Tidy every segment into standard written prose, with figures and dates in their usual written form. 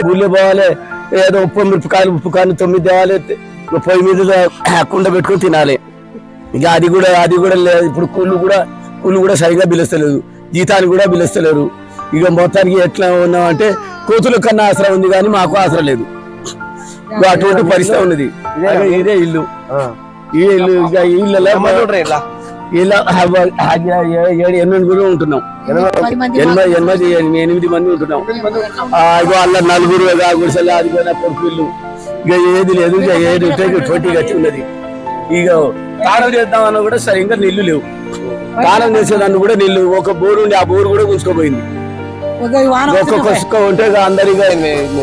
ఊళ్ళో పోవాలి, ఏదో ఉప్పు కాని 9 తేవాలి, పొయ్యి మీద కుండ పెట్టుకుని తినాలి. ఇక అది కూడా లేదు. ఇప్పుడు కూళ్ళు కూడా సరిగా పిలుస్తలేదు, జీతాన్ని కూడా పిలుస్తలేరు. ఇక మొత్తానికి ఎట్లా ఉన్నామంటే కోతుల కన్నా ఆసరా ఉంది కానీ మాకు ఆసరా లేదు. అటువంటి పరిస్థితి ఉన్నది. ఇదే ఇల్లు, ఈ ఇల్లు. ఇక ఈ ఇళ్ళలో 8 ఉంటున్నాం, 8 మంది ఉంటున్నాం. ఇగో అల్ల 4 గుడిసెలు, అది కూడా పొరుపు ఇల్లు. ఇక ఏది లేదు, ఇక ఏది ట్వంటీ గట్టి ఉన్నది. ఇక తాళం చేద్దామన్నా కూడా సరిగ్గా నీళ్లు లేవు. తాళం చేసేదాన్ని కూడా నీళ్లు, ఒక బోరు ఉండి ఆ బోరు కూడా గుంజుకోపోయింది. ఒక్కొక్క ఉంటే అందరిగా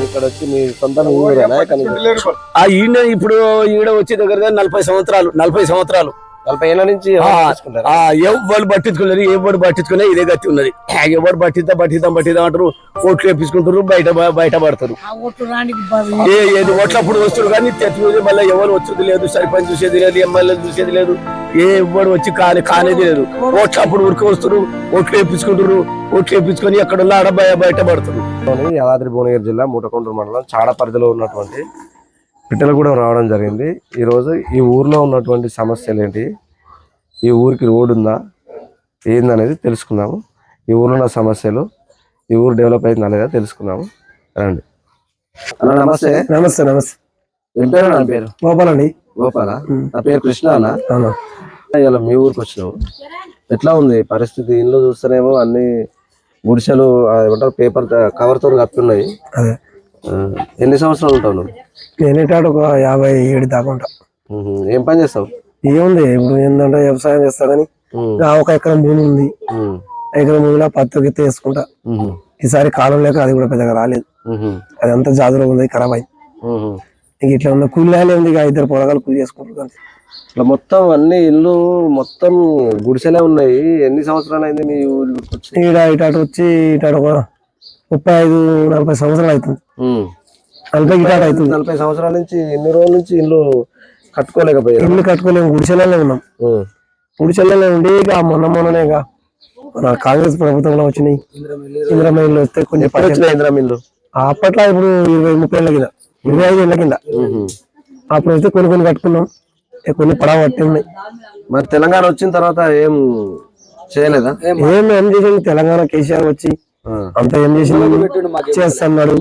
ఇక్కడ వచ్చి మీ సొంత ఇప్పుడు ఈడ వచ్చే దగ్గర 40 సంవత్సరాలు 40 ఏళ్ళ నుంచి ఎవరు పట్టించుకోలేదు. ఎవరు పట్టించుకునే ఇదే గట్టి ఉన్నది. ఎవరు పట్టిద్దాం అంటారు, ఓట్లు వేపించుకుంటారు, బయట పడతారు. ఏది ఓట్లప్పుడు వస్తారు కానీ మళ్ళీ ఎవరు వచ్చేది లేదు, సర్పంచ్ చూసేది లేదు, ఎమ్మెల్యే చూసేది లేదు, ఎవరు వచ్చి కానేది లేదు. ఓట్లప్పుడు ఉరికి వస్తారు, ఓట్లు వేపించుకుంటారు, ఓట్లు వేపించుకొని ఎక్కడ ఆడ బయట పడతారు. యాదాద్రి భువనగిరి జిల్లా మూటకొండూరు మండలం చాడ పరిధిలో ఉన్నటువంటి పిట్టలగూడెం రావడం జరిగింది. ఈరోజు ఈ ఊర్లో ఉన్నటువంటి సమస్యలు ఏంటి, ఈ ఊరికి రోడ్డు ఉందా ఏందనేది తెలుసుకుందాము. ఈ ఊర్లో ఉన్న సమస్యలు, ఈ ఊరు డెవలప్ అయిందా లేదా తెలుసుకుందాము. రండి అన్న. నమస్తే. నమస్తే. నమస్తే. ఏం పేరు? నా పేరు గోపాల్ అండి. గోపాల. నా పేరు కృష్ణ అన్న. ఇలా మీ ఊరికి వచ్చినావు, ఎట్లా ఉంది పరిస్థితి? ఇల్లు చూస్తేనేమో అన్ని గుడిసెలు ఏమంటారు పేపర్ కవర్ తో కప్పి ఉన్నాయి. ఎన్ని సంవత్సరాలు ఉంటావు నువ్వు? నేను ఒక 57 దాకా ఉంటా. ఏం పని చేస్తావు? ఏముంది ఇప్పుడు ఏంటంటే వ్యవసాయం చేస్తా కానీ 1 ఎకరం భూమి ఉంది. ఎకరం భూమిలో పత్తి గిత్త వేసుకుంటా. ఈసారి కాలం లేక అది కూడా పెద్దగా రాలేదు, అదంతా జాదులో ఉంది, ఖరాబ్ అయింది. ఇంక ఇట్లా ఉన్న కూలీలు ఉంది, ఇక 2 పొరగాలు కూలి చేసుకుంటారు. ఇట్లా మొత్తం అన్ని ఇల్లు మొత్తం గుడిసెలే ఉన్నాయి. ఎన్ని సంవత్సరాలు అయింది మీ ఊరికి? ఇటు వచ్చి ఒక 35-40 సంవత్సరాలు అవుతుంది. 40 సంవత్సరాల నుంచి, ఎన్ని రోజుల నుంచి ఇల్లు కట్టుకోలేకపోయారు? ఇల్లు కట్టుకోలేము, గుడిసెలనే ఉన్నాం. గుడిసెలనే ఉండి ఇక మొన్ననే మన కాంగ్రెస్ ప్రభుత్వంలో వచ్చినాయి ఇంద్రమిల్లు వస్తే కొంచెం ఇంద్రమిల్లు అప్పట్లో ఇప్పుడు 20-30 ఏళ్ళ కింద, 25 ఏళ్ళ కింద అప్పుడు వస్తే కొన్ని కట్టుకున్నాం, కొన్ని పడవ పట్టి ఉన్నాయి. మరి తెలంగాణ వచ్చిన తర్వాత ఏం చేయలేదా? ఏం చేసింది తెలంగాణ? కేసీఆర్ వచ్చి అంత ఏం చేసింది చేస్తున్నాడు.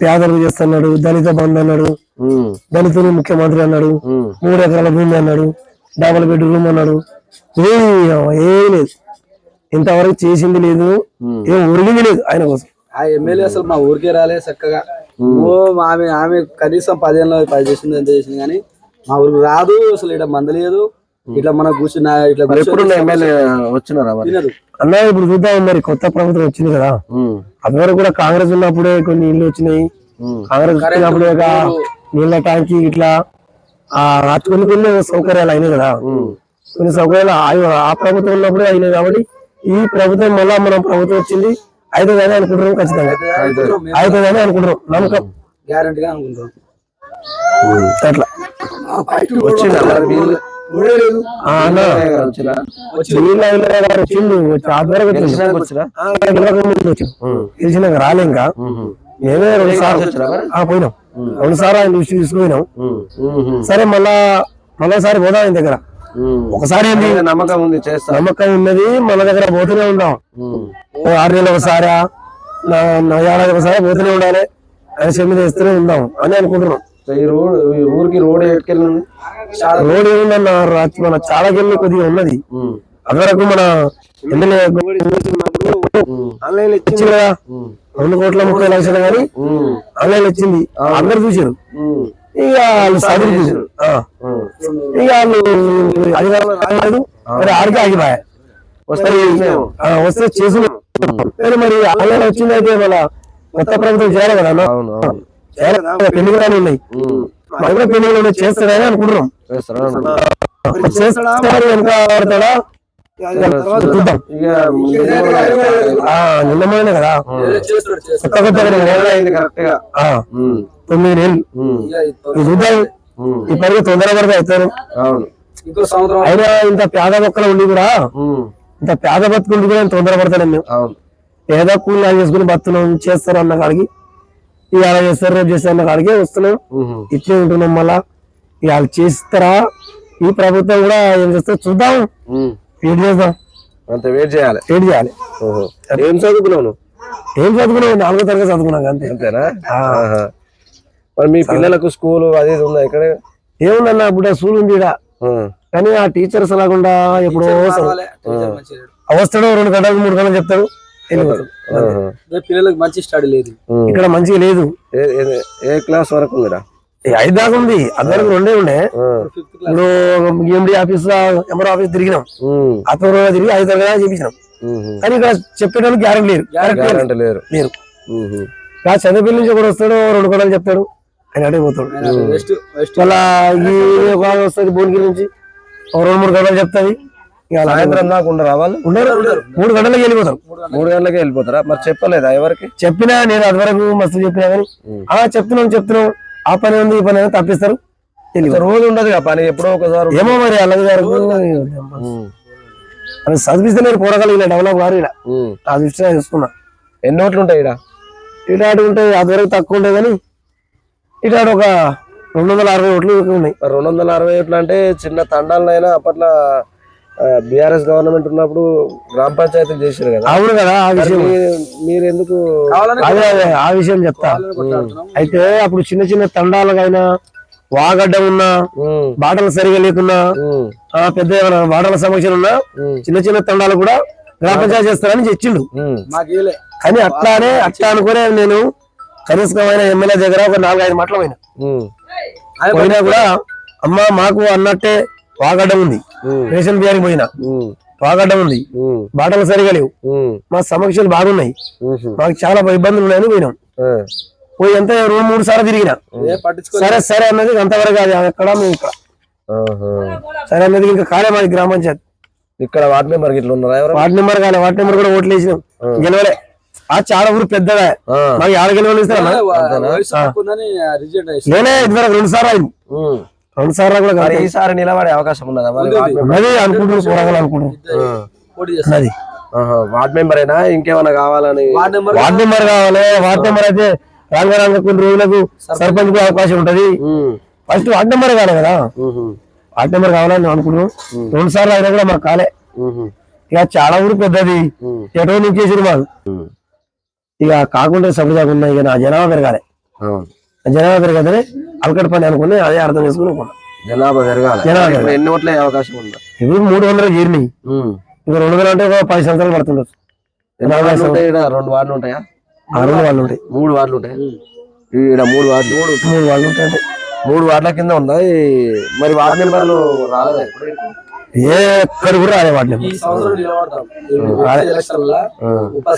పేదలకు చేస్తున్నాడు, దళిత బంధు అన్నాడు, దళితులు ముఖ్యమంత్రి అన్నాడు, 3 ఎకరాల భూమి అన్నాడు, డబుల్ బెడ్రూమ్ అన్నాడు. ఏం లేదు, ఇంతవరకు చేసింది లేదు, ఏం ఒరిగింది లేదు ఆయన కోసం. ఆ ఎమ్మెల్యే అసలు మా ఊరికే రాలే చక్కగా. ఆమె కనీసం 10 ఏళ్ళ పని చేసింది, ఎంత చేసింది కానీ మా ఊరికి రాదు అసలు. ఇక్కడ మందలేదు, ఇట్లా మన కూర్చున్న ఇట్లా వచ్చినారా అన్నా? ఇప్పుడు చూద్దాం, మరి కొత్త ప్రభుత్వం వచ్చింది కదా, అదివరకు కూడా కాంగ్రెస్ ఉన్నప్పుడే కొన్ని ఇల్లు వచ్చినాయి. కాంగ్రెస్ వచ్చినప్పుడే నీళ్ళ ట్యాంకీ ఇట్లా కొన్ని సౌకర్యాలు అయినాయి కదా, కొన్ని సౌకర్యాలు ఆ ప్రభుత్వం ఉన్నప్పుడే అయినాయి. కాబట్టి ఈ ప్రభుత్వం మళ్ళా మనం ప్రభుత్వం వచ్చింది అవుతుందని అనుకుంటున్నాం, ఖచ్చితంగా అవుతుందని అనుకుంటున్నాం, నమ్మకం గ్యారంటీగా అనుకుంటున్నాం. అట్లా వచ్చింది తెలిసినాక రాలే. ఇంకా మేమే 2 సార్లు పోయినాం, 2 సార్లు ఆయన దృష్టి తీసుకుపోయినాం. సరే మళ్ళాసారి పోదాం ఆయన దగ్గర. ఒకసారి నమ్మకం ఉంది, నమ్మకం ఉన్నది, మన దగ్గర పోతూనే ఉందాం. 6 నెలలు ఒకసారా, 4 ఏడాది ఒకసారి పోతూనే ఉండాలి, ఆయన మీద వేస్తూనే ఉందాం అని అనుకుంటున్నాం. ఊరికి రోడ్ ఎట్టుకెళ్ళింది? రోడ్ ఏముందన్న, మన చాలా కెళ్ళి కొద్దిగా ఉన్నది. అదరకు మన ఎమ్మెల్యే ఆన్లైన్ ఇచ్చింది కదా, 2,30,00,000 కానీ ఆన్లైన్ ఇచ్చింది, అందరు చూసారు. ఇక వాళ్ళు చదువు చూసారు, ఇక వాళ్ళు అధికారం రాలేదు, మరి ఆడికి ఆగిపోయా. వస్తే చేసిన మరి ఆన్లైన్ వచ్చింది. అయితే మన కొత్త ప్రభుత్వం చేయాలి కదా అన్న, పెళ్లిలు కానీ ఉన్నాయి, మహిళా పెళ్లిలు ఉన్నాయి, చేస్తాడని అనుకుంటున్నాం. చేస్తాడు వెనక ఆడతాడా చూద్దాం. నిన్నమనే కదా కొత్త 9 ఏళ్ళు చూద్దాం. ఇప్పటికే తొందరపడితే అవుతారు. అయినా ఇంత పేద మొక్కలు ఉండి కూడా, ఇంత పేద బతుకుండి కూడా తొందరపడతాను మేము. ఏదో కూలి చేసుకుని బతున్నాం చేస్తారు అన్న కాడికి ఇవాళ చేస్తారు రేపు చేస్తారు అన్న కాడికి వస్తున్నాం ఇట్లే ఉంటున్నాం. మళ్ళా ఇవాళ చేస్తారా ఈ ప్రభుత్వం కూడా ఏం చేస్తా చూద్దాం, వెయిట్ చేద్దాం, అంత వెయిట్ చేయాలి. ఏం చదువుకున్నావు? ఏం చదువుకున్నావు? 4వ తరగతి చదువుకున్నాం అంతే. అంతేనా? మరి మీ పిల్లలకు స్కూల్ అది ఉందా ఇక్కడ? ఏముందన్న ఇప్పుడు స్కూల్ ఉంది ఇక్కడ, కానీ ఆ టీచర్స్ అలాగుండా ఎప్పుడో వస్తాడు 2 గంటలకు 3 గంటలు చెప్తాడు వెళ్ళిపోతాడు. పిల్లలకు మంచి స్టడీ లేదు ఇక్కడ, మంచిగా లేదు. ఏ క్లాస్ వరకు ఉందిరా? 5 దాకా ఉంది, అంతవరకు 2 ఉండే. ఇప్పుడు ఎండి ఆఫీస్ ఎంఆర్ ఆఫీస్ తిరిగినాం, ఆత్మూరు తిరిగి 5 తరగతి చూపించినాం. కానీ ఇక్కడ చెప్పేటప్పుడు గ్యారెంటీ లేరు. చదువుపిల్ల నుంచి ఒకటి వస్తాడు 2 గంటలు చెప్తాడు ఆయన అడే పోతాడు. మళ్ళా వస్తుంది భువనగిరి నుంచి 2-3 గంటలు చెప్తాది. సాయంత్రం దాకా ఉండరు వాళ్ళు? ఉండరు, 3 గంటలకి వెళ్ళిపోతారు. 3 గంటలకే వెళ్ళిపోతారా? మరి చెప్పలేదా ఎవరికి? చెప్పినా నేను అది వరకు మస్తు చెప్పినా కానీ చెప్తున్నాం ఆ పని ఉంది ఈ పని అని తప్పిస్తారు. రోజు ఉండదు పని, ఎప్పుడో ఒకసారి. ఏమో మరి అలాగే గారు చదివిస్తలేరు పోరగాలు, ఇలా డెవలప్ గారు ఇలా ఆ దృష్టిలో చూసుకున్నా. ఎన్ని ఓట్లు ఉంటాయి ఇక్కడ? ఇటాడు ఉంటాయి, అది వరకు తక్కువ ఉంటాయి కానీ ఇటాడు ఒక 260 ఓట్లు ఉన్నాయి. 260 ఓట్లు అంటే చిన్న తండాలనైనా అప్పట్లో బిఆర్ఎస్ గవర్నమెంట్ ఉన్నప్పుడు గ్రామ పంచాయతీలు చేశారు కదా. అవును కదా, ఆ విషయం మీరు ఎందుకు అదే ఆ విషయం చెప్తా. అయితే అప్పుడు చిన్న చిన్న తండాలకైనా వాగడ్డ ఉన్నా, బాటలు సరిగా లేకున్నా, పెద్ద ఏమైనా బాటల సమస్యలు ఉన్నా చిన్న చిన్న తండాలు కూడా గ్రామ పంచాయతీ చేస్తారని చెప్పిండు. కానీ అట్లా అనుకునే నేను కనీసమైన ఎమ్మెల్యే దగ్గర ఒక 4-5 మాటలు పోయినా కూడా అమ్మ మాకు అన్నట్టే వాగడ్డ ఉంది, రేషన్ బియ్యానికి పోయినా వాగడ్డ ఉంది, బాటలు సరిగా లేవు, మా సమస్యలు బాగున్నాయి, మాకు చాలా ఇబ్బందులు ఉన్నాయని పోయినాం. పోయి ఎంత 2-3 సార్లు తిరిగినా సరే అన్నది అంతవరకు అది అక్కడ మేము ఇక్కడ సరే అన్నది ఇంకా కాలే మాది గ్రామ పంచాయతీ. ఇక్కడ వార్డు మెంబర్ ఇట్లా ఉన్నారా? వార్డు నెంబర్ కాలే, వార్డు నెంబర్ కూడా ఓట్లు వేసినాం, గెలవలే. ఆ చాలా ఊరు పెద్దగా మాకు 7 గెలవలు ఇస్తారా? నేనే ఇదివరకు 2 సార్లు అయింది, 2 సార్లు కూడా ఈసారి నిలబడే అవకాశం ఉన్నదా? అనుకుంటున్నారు పోరాగాలు అనుకుంటున్నారు. అది వార్డు మెంబర్ అయినా ఇంకేమైనా కావాలని? వార్డు నెంబర్ కావాలి. వార్డు నెంబర్ అయితే రాంగ కొన్ని రోజులకు సర్పంచ్ కూడా అవకాశం ఉంటది. ఫస్ట్ వార్డు నెంబర్ కాలే కదా, వార్డు నెంబర్ కావాలని అనుకున్నాం. 2 సార్లు అయినా కూడా మాకు కాలే. ఇక చాలా ఊరు పెద్దది, ఎటో నుంచి మాకు ఇక కాకుండా సభ్యులు కాకుండా ఇక నా జనాభా పెరగాలి. జనాభా పెరగదని అలకట్ పని అనుకుని అదే అర్థం చేసుకుని జనాభా పెరగాలి. ఎన్ని ఓట్లే అవకాశం ఉందా? ఇప్పుడు 300 చేరినాయి, ఇంకా 200 అంటే ఒక 10 సంవత్సరాలు పడుతుండొచ్చు. 2 వార్డులు ఉంటాయా? 2 వార్డులు ఉంటాయి. 3 వార్డులు ఉంటాయి. ఈడ 3 వార్డులు 3 వార్డులు ఉంటాయి. 3 వార్డుల కింద ఉందా? మరి వార్డు మెంబర్లు రాలేదా? ఎక్కడ కూడా రాలే వార్డు నెంబర్. ఉప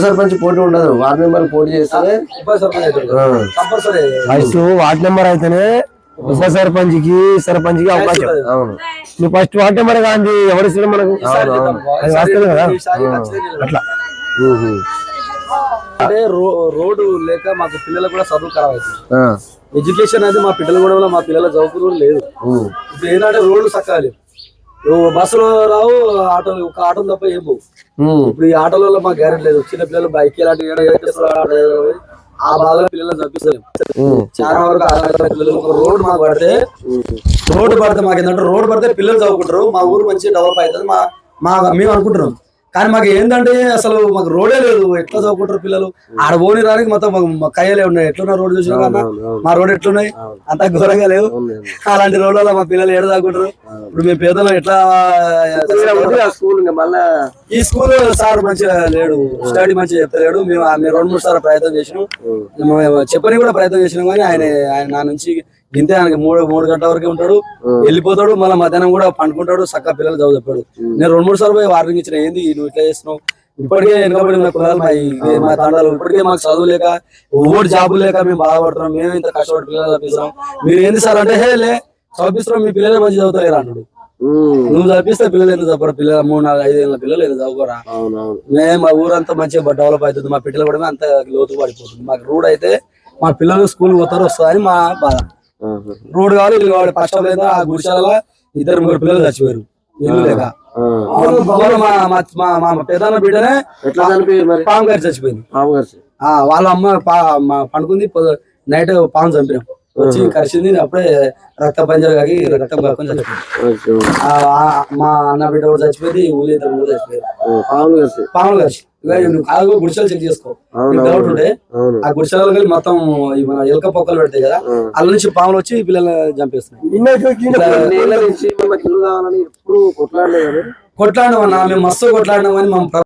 సర్పంచ్ పోటీ ఉండదు, వార్డు మెంబర్ పోటీ చేస్తే ఫస్ట్ వార్డు నెంబర్ అయితేనే ఉప సర్పంచ్ కి సర్పంచ్ కి అవకాశం. అవును, నువ్వు ఫస్ట్ వార్డు నెంబర్ కానీ ఎవరిస్తున్నావు మనకు అది వస్తుంది కదా అట్లా. అంటే రోడ్డు లేక మాకు పిల్లలు కూడా చదువు ఖరాబ్ అవుతుంది. ఎడ్యుకేషన్ అనేది మా పిల్లలు కూడా మా పిల్లల చదువుకు లేదు. ఇప్పుడు ఏంటంటే రోడ్లు చక్కగా బస్సులు రావు, ఆటోలు ఒక ఆటోలు తప్ప ఏం పోవు. ఇప్పుడు ఈ ఆటోలలో మాకు గ్యారెంటీ లేదు. చిన్న పిల్లలు బైక్ ఇలాంటి ఆ బాధలో పిల్లలు చదివిస్తారు. చాలా వరకు పిల్లలు రోడ్డు మాకు పడితే మాకు ఏంటంటే రోడ్డు పడితే పిల్లలు చదువుకుంటారు, మా ఊరు మంచిగా డెవలప్ అవుతుంది మేము అనుకుంటున్నాం. కానీ మాకు ఏంటంటే అసలు మాకు రోడే లేదు, ఎట్లా చదువుకుంటారు పిల్లలు? ఆడ పోని రానికి మొత్తం కయ్యలే ఉన్నాయి. ఎట్లున్నా రోడ్డు చూసినా కన్నా మా రోడ్ ఎట్లున్నాయి అంత ఘోరంగా లేవు. అలాంటి రోడ్లలో మా పిల్లలు ఏడ చదువుకుంటారు? ఇప్పుడు మేము పేదలు ఎట్లా స్కూల్ మళ్ళా ఈ స్కూల్ సార్ మంచిగా లేడు, స్టడీ మంచిగా చెప్తలేడు. మేము 2-3 సార్లు ప్రయత్నం చేసినాం, చెప్పని కూడా ప్రయత్నం చేసినాం. కానీ ఆయన నా నుంచి ఇంతే, ఆయనకి 3 గంటల వరకే ఉంటాడు, వెళ్ళిపోతాడు. మళ్ళీ మధ్యాహ్నం కూడా పండుకుంటాడు. చక్కగా పిల్లలు చదువు చెప్పాడు. నేను 2-3 సార్లు పోయి వార్నింగ్ ఇచ్చిన, ఏంది నువ్వు ఇట్లా చేస్తున్నావు? ఇప్పటికే వెనుకబడి ఉన్న కులాలు మా తండాలు, ఇప్పటికే మాకు చదువు లేక ఓడి జాబు లేక మేము బాధపడుతున్నాం. మేము ఇంత కష్టపడి పిల్లలు చదివిస్తున్నాం, మీరు ఏంది సార్ అంటే లే చదివిస్తున్నాం, మీ పిల్లలు మంచి చదువుతారు అన్నాడు. నువ్వు చదివిస్తే పిల్లలు ఎందుకు చదవరు? పిల్లలు 3-4-5 ఏళ్ళ పిల్లలు ఎందుకు చదువుకోరా? మేము మా ఊరంతా మంచిగా డెవలప్ అవుతుంది, మా పిల్లలు కూడా అంత లోతు పడిపోతుంది. మాకు రోడ్ అయితే మా పిల్లలు స్కూల్ పోతారు వస్తుందని మా బాధ. రోడ్ కావాలి, ఇల్లు కావాలి. ఫస్ట్ ఆ గుడిశాల 2-3 పిల్లలు చచ్చిపోయారు ఇల్లు లేక. అవును, మొన్న మా పెద్దన్న బిడ్డనే ఎట్లా చనిపోయారు మరి? పాము గారి చచ్చిపోయింది. పాము గారు వాళ్ళ అమ్మ పండుకుంది, నైట్ పాము చంపినాం, వచ్చి కరిచింది, అప్పుడే రక్త పంజర కాగి రక్తం కాకుండా చచ్చిపోయింది. మా అన్న బిడ్డ కూడా చచ్చిపోయింది, ఊళ్ళో ఇద్దరు కూడా చచ్చిపోయారు పాములు కలిసి. కాదు గుడిసెలు చెక్ చేసుకో, డౌట్ ఉంటే ఆ గుడిసెలలో కలిసి మొత్తం మన ఎలక పొక్కలు పెడతాయి కదా, అల్ల నుంచి పాములు వచ్చి పిల్లల్ని చంపేస్తున్నాయి. కొట్లాడినామన్నా, మేము మస్తు కొట్లాడినామని